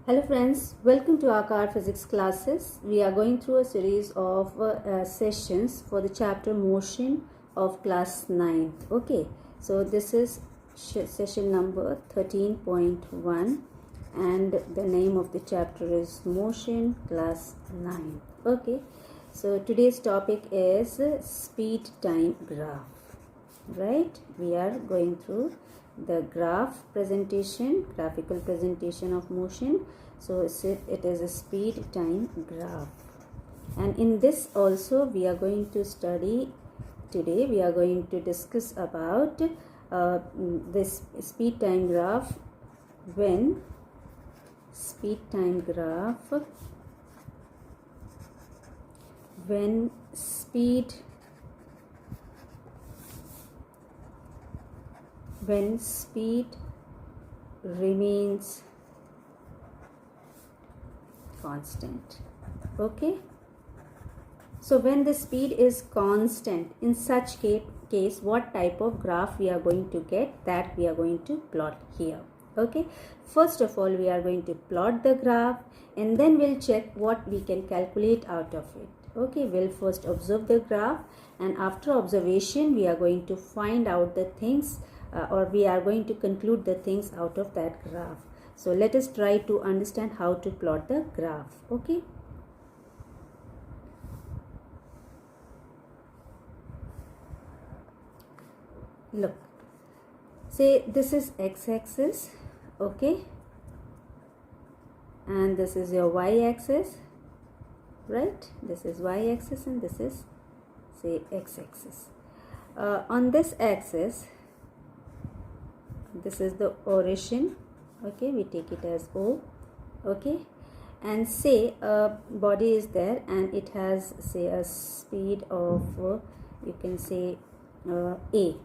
Hello friends, welcome to our car physics classes. We are going through a series of sessions for the chapter motion of class 9. Okay, so this is session number 13.1 and the name of the chapter is motion class 9. Okay, so today's topic is speed time graph. Right, we are going through the graphical presentation of motion. So it is a speed time graph, and in this also we are going to study today. We are going to discuss about this speed time graph when speed remains constant. Okay, so when the speed is constant, in such case what type of graph we are going to get, that we are going to plot here. Okay, first of all we are going to plot the graph and then we'll check what we can calculate out of it. Okay, we'll first observe the graph, and after observation we are going to find out the things or we are going to conclude the things out of that graph. So let us try to understand how to plot the graph. Okay. Look, say this is x-axis, okay, and this is your y-axis, right? This is y-axis and this is, say, x-axis. On this axis, this is the origin, okay, we take it as O, okay, and say a body is there and it has, say, a speed of you can say A,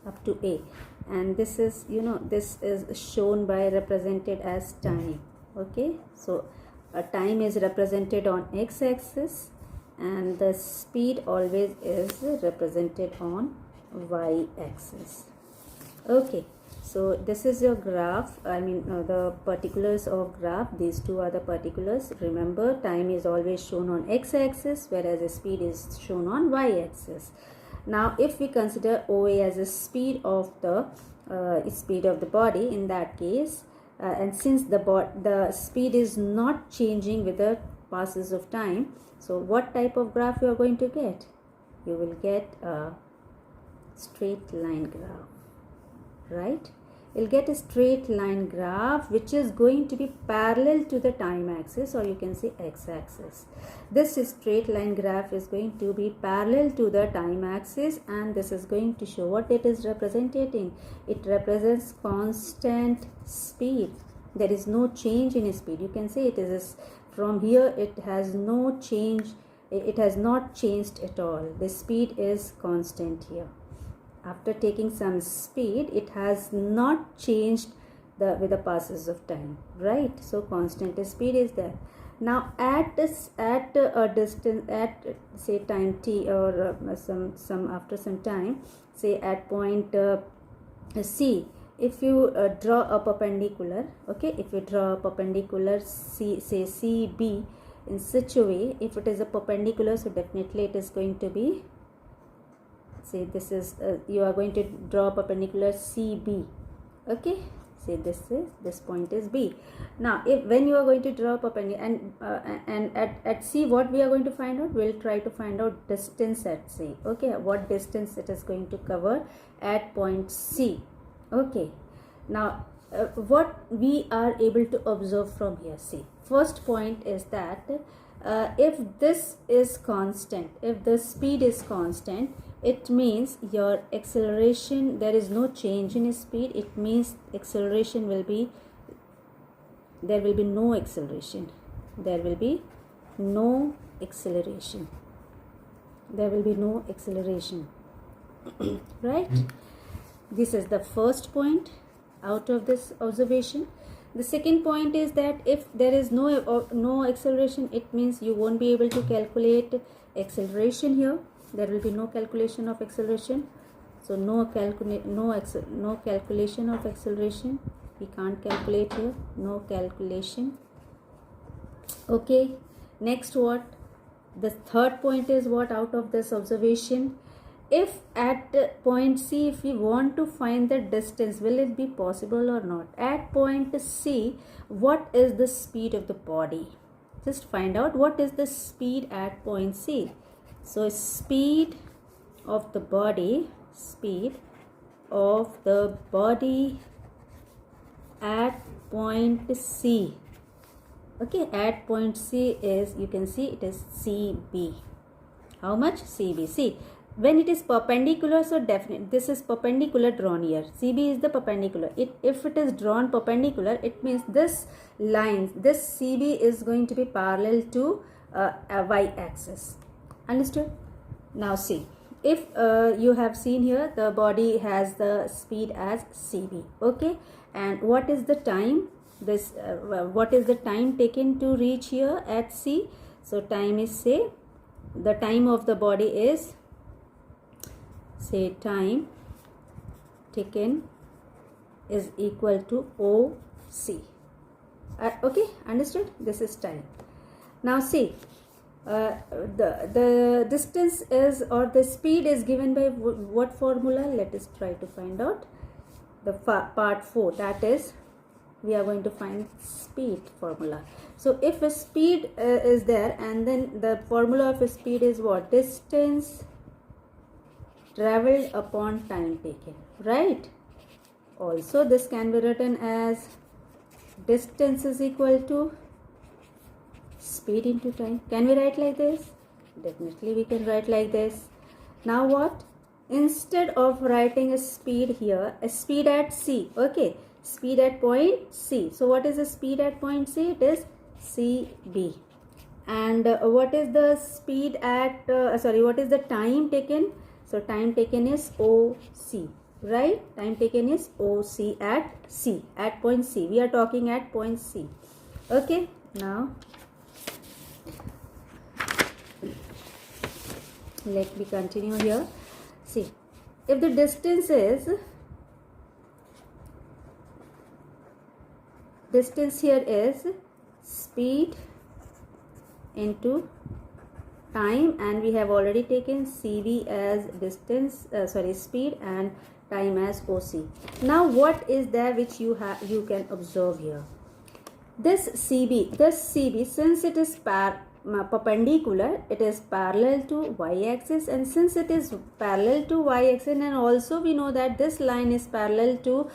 up to A, and this is, this is shown by represented as time. Okay, so time is represented on x-axis and the speed always is represented on y-axis. Okay, so this is your graph. The particulars of graph. These two are the particulars. Remember, time is always shown on x-axis whereas the speed is shown on y-axis. Now if we consider OA as a speed of the body, in that case, and since the speed is not changing with the passes of time, so what type of graph you are going to get? You will get a straight line graph, right? You'll get a straight line graph which is going to be parallel to the time axis, or you can say x-axis. This straight line graph is going to be parallel to the time axis, and this is going to show what it is representing. It represents constant speed. There is no change in speed. You can say it is from here, it has no change. It has not changed at all. The speed is constant here. After taking some speed, it has not changed with the passes of time, right? So constant speed is there. Now at a distance, at say time t, or some after some time, say at point C, if you draw a perpendicular, okay, if you draw a perpendicular C, say CB, in such a way, if it is a perpendicular, so definitely it is going to be, say this is you are going to draw a perpendicular CB, okay, say this point is B. Now when you are going to draw a perpendicular and at C, what we are going to find out, we'll try to find out distance at C, okay, what distance it is going to cover at point C. Okay, now what we are able to observe from here, see, first point is that if this is constant, if the speed is constant, it means your acceleration, there is no change in speed. It means acceleration will be, there will be no acceleration. There will be no acceleration. There will be no acceleration. Right? This is the first point out of this observation. The second point is that if there is no acceleration, it means you won't be able to calculate acceleration here. There will be no calculation of acceleration. So no calculation of acceleration. We can't calculate here. No calculation Okay, next what? The third point is what out of this observation? If at point C, if we want to find the distance, will it be possible or not? At point C, what is the speed of the body? Just find out what is the speed at point C. So speed of the body at point C. Okay, at point C is, you can see it is CB. How much? CB. See, when it is perpendicular, so definitely this is perpendicular drawn here. CB is the perpendicular. If it is drawn perpendicular, it means this line, this CB is going to be parallel to a y-axis. Understood? Now see, if you have seen here, the body has the speed as CB. Okay, and what is the time? What is the time taken to reach here at C? So time is, say, the time of the body is, say, time taken is equal to OC. Okay, understood? This is time. Now see, the distance is, or the speed is given by what formula? Let us try to find out. The part 4, that is, we are going to find speed formula. So if a speed is there, and then the formula of a speed is what? Distance traveled upon time taken, right? Also this can be written as distance is equal to speed into time. Can we write like this? Definitely we can write like this. Now what? Instead of writing a speed here, a speed at C, okay, speed at point C. So what is the speed at point C? It is CB. And what is the speed at, what is the time taken? So time taken is OC, right? Time taken is OC at C, at point C. We are talking at point C. Okay, now let me continue here. See, if the distance here is speed into time, and we have already taken CB as distance, speed, and time as OC. Now what is there which you can observe here? This CB, since it is perpendicular, it is parallel to y-axis, and since it is parallel to y-axis, and also we know that this line is parallel to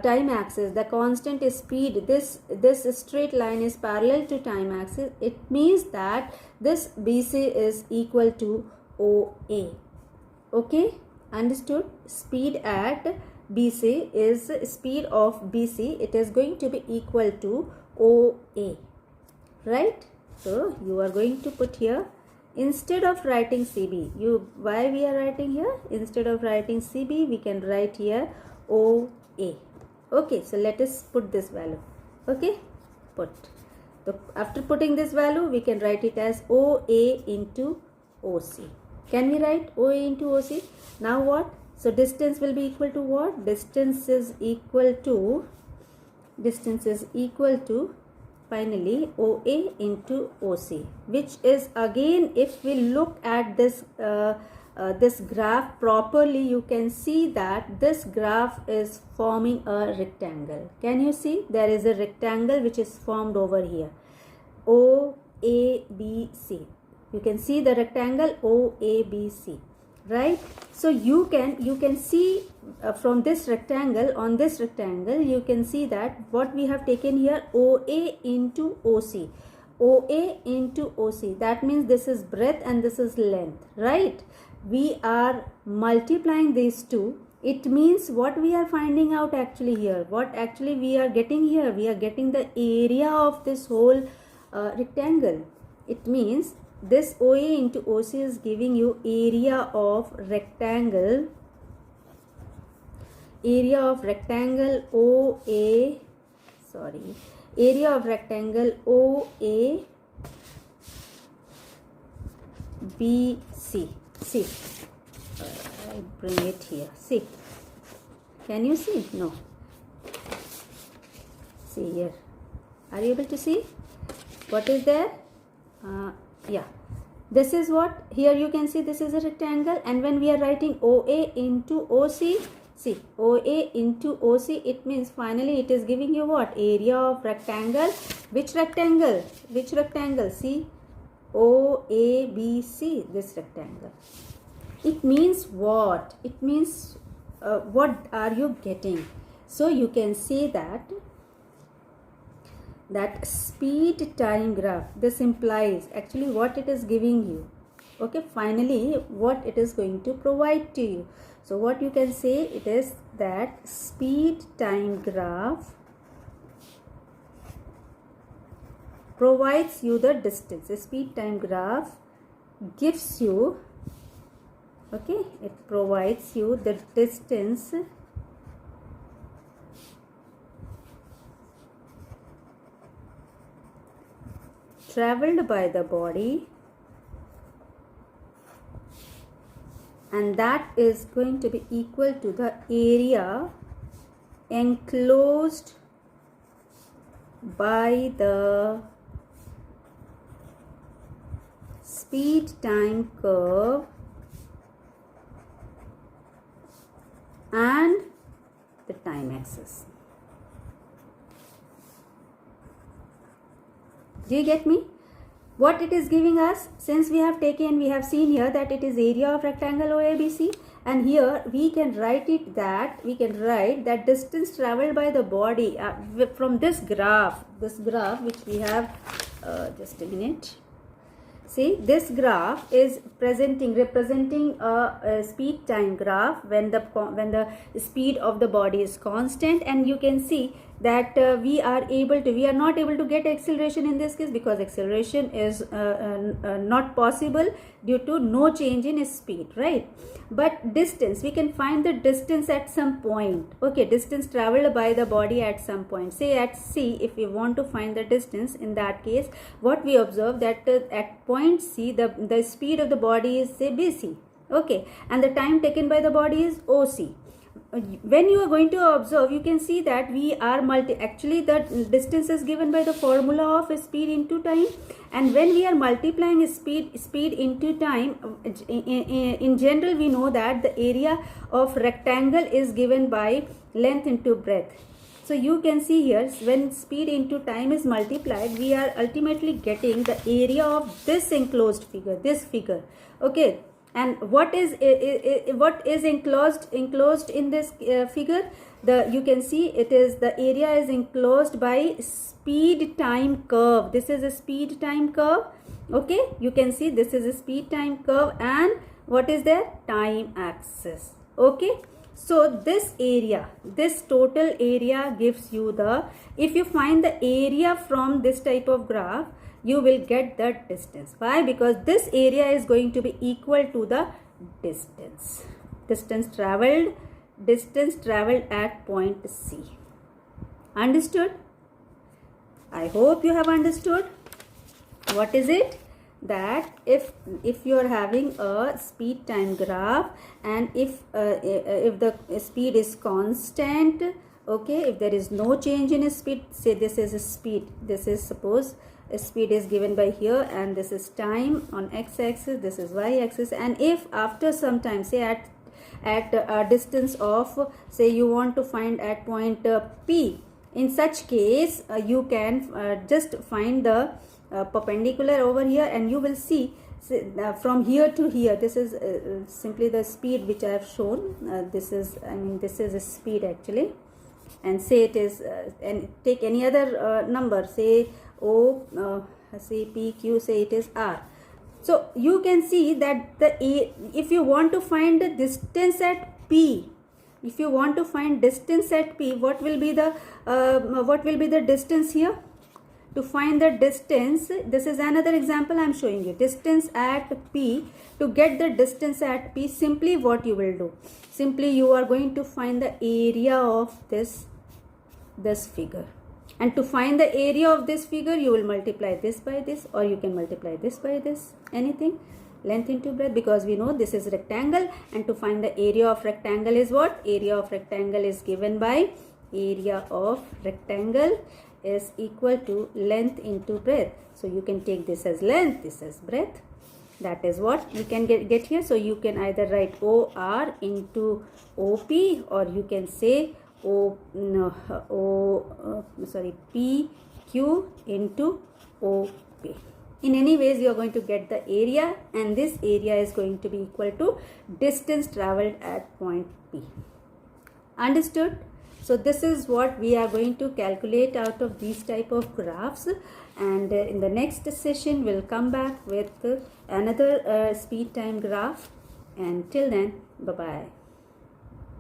time axis, the constant is speed, this straight line is parallel to time axis, it means that this BC is equal to OA. Okay, understood? Speed at BC is speed of BC, it is going to be equal to OA, right? So you are going to put here, instead of writing CB, why we are writing here? Instead of writing CB, we can write here OA. Okay, so let us put this value. Okay, put. So after putting this value, we can write it as OA into OC. Can we write OA into OC? Now what? So distance will be equal to what? Distance is equal to finally OA into OC, which is, again, if we look at this this graph properly, you can see that this graph is forming a rectangle. Can you see? There is a rectangle which is formed over here, OABC. You can see the rectangle OABC, right? So you can see from this rectangle, on this rectangle, you can see that what we have taken here, OA into OC. OA into OC, that means this is breadth and this is length, right? We are multiplying these two. It means what we are finding out actually here, what actually we are getting here, we are getting the area of this whole rectangle. It means this OA into OC is giving you area of rectangle OA, area of rectangle OA BC. See, I bring it here. See, can you see? No. See here. Are you able to see? what is there? Yeah, this is what, here you can see this is a rectangle, and when we are writing OA into OC, see OA into OC, it means finally it is giving you what? Area of rectangle. Which rectangle? Which rectangle? See, OABC, this rectangle. It means what? It means what are you getting? So you can say that speed time graph, this implies actually what it is giving you. Okay, finally what it is going to provide to you. So what you can say, it is that speed time graph provides you the distance. The speed time graph gives you, okay, it provides you the distance traveled by the body, and that is going to be equal to the area enclosed by the speed time curve and the time axis. Do you get me? What it is giving us, since we have seen here that it is area of rectangle OABC, and here we can write that distance traveled by the body from this graph which we have, just a minute. See, this graph is representing a speed time graph when the speed of the body is constant, and you can see that we are not able to get acceleration in this case, because acceleration is not possible due to no change in speed, right? But distance, we can find the distance at some point. Okay, distance traveled by the body at some point, say at C. If we want to find the distance, in that case what we observe, that at point C the speed of the body is, say, BC, okay, and the time taken by the body is OC. When you are going to observe, you can see that we are actually the distance is given by the formula of speed into time, and when we are multiplying speed into time, in general we know that the area of rectangle is given by length into breadth. So you can see here, when speed into time is multiplied, we are ultimately getting the area of this enclosed figure, this figure, okay. And what is enclosed in this figure? You can see it is the area is enclosed by speed time curve. This is a speed time curve, okay. You can see this is a speed time curve, and what is there? Time axis, okay. So this area, this total area gives you the, if you find the area from this type of graph, you will get the distance. Why? Because this area is going to be equal to the distance traveled at point C. Understood? I hope you have understood. What is it? That if you are having a speed time graph, and if the speed is constant, okay, if there is no change in speed, say this is a speed, this is, suppose speed is given by here, and this is time on x-axis, this is y-axis, and if after some time, say at a distance of, say you want to find at point P, in such case you can just find the perpendicular over here, and you will see from here to here, this is simply the speed which I have shown. This is a speed actually, and say it is and take any other number, say O, say P, Q, say it is R. So you can see that if you want to find the distance at P, what will be the distance here? To find the distance, this is another example I am showing you. Distance at P, to get the distance at P, simply what you will do? Simply you are going to find the area of this figure. And to find the area of this figure, you will multiply this by this, or you can multiply this by this, anything, length into breadth, because we know this is rectangle, and to find the area of rectangle is what? Area of rectangle is given by area of rectangle, is equal to length into breadth. So you can take this as length, this as breadth. That is what we can get here. So you can either write OR into OP, or you can say PQ into OP. In any ways, you are going to get the area, and this area is going to be equal to distance traveled at point P. Understood? So this is what we are going to calculate out of these type of graphs, and in the next session we'll come back with another speed time graph, and till then, bye bye.